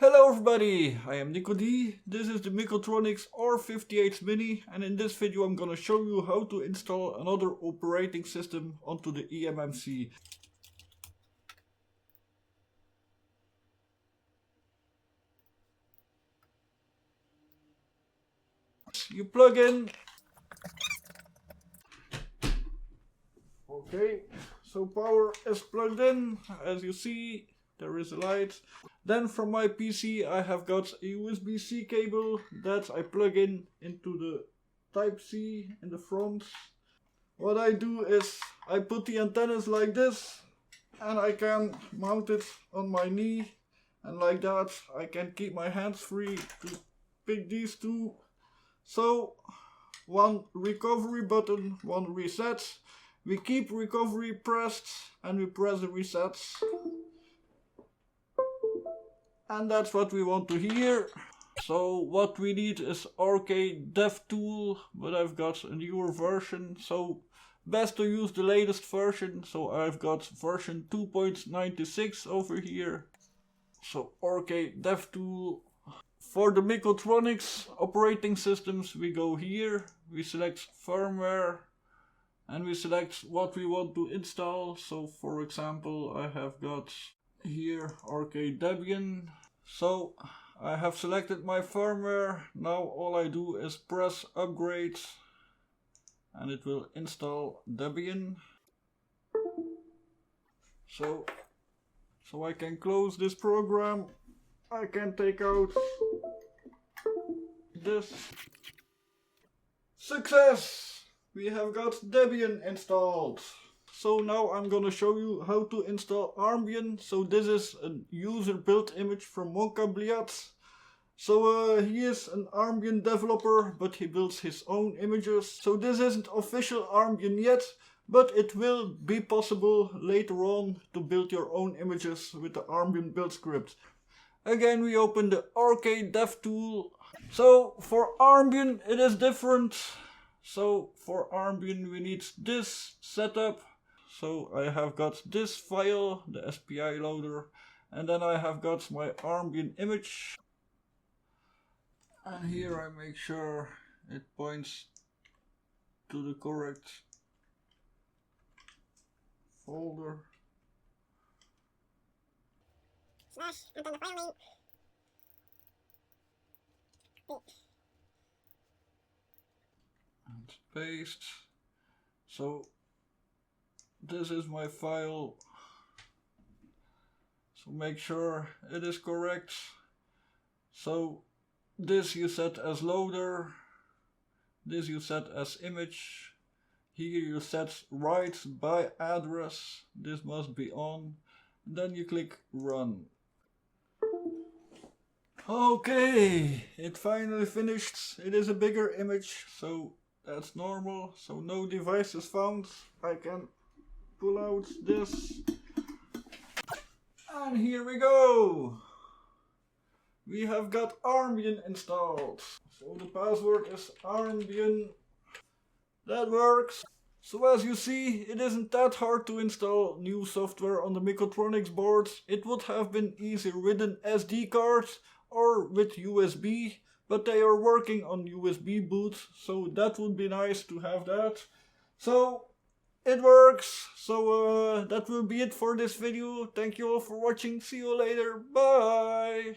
Hello everybody, I am NicoD. This is the Mekotronics R58X Mini, and in this video I'm gonna show you how to install another operating system onto the eMMC. You plug in. Okay, so power is plugged in. As you see, there is a light. Then from my PC I have got a USB-C cable that I plug in into the Type-C in the front. What I do is I put the antennas like this and I can mount it on my knee, and like that I can keep my hands free to pick these two. So one recovery button, one reset. We keep recovery pressed and we press the resets. And that's what we want to hear. So what we need is RKDevTool, but I've got a newer version, so best to use the latest version. So I've got version 2.96 over here. So RKDevTool. For the Mekotronics operating systems we go here, we select firmware and we select what we want to install. So for example I have got here RKDebian. So I have selected my firmware. Now all I do is press upgrade and it will install Debian. So I can close this program. I can take out this. Success! We have got Debian installed. So now I'm gonna show you how to install Armbian. So this is a user built image from MonkaBlyat. So he is an Armbian developer, but he builds his own images. So this isn't official Armbian yet, but it will be possible later on to build your own images with the Armbian build script. Again, we open the RKDevTool. So for Armbian it is different. So for Armbian we need this setup. So I have got this file, the SPI loader, and then I have got my Armbian image. And here I make sure it points to the correct folder. Slash and then the file name. And paste. So this is my file. So make sure it is correct. So this you set as loader. This you set as image. Here you set write by address. This must be on. Then you click run. Okay, it finally finished. It is a bigger image, so that's normal. So no devices found. I can pull out this. And here we go. We have got Armbian installed. So the password is Armbian. That works. So as you see, it isn't that hard to install new software on the Mekotronics board. It would have been easier with an SD card or with USB, but they are working on USB boot, so that would be nice to have that. So it works. So that will be it for this video. Thank you all for watching. See you later. Bye.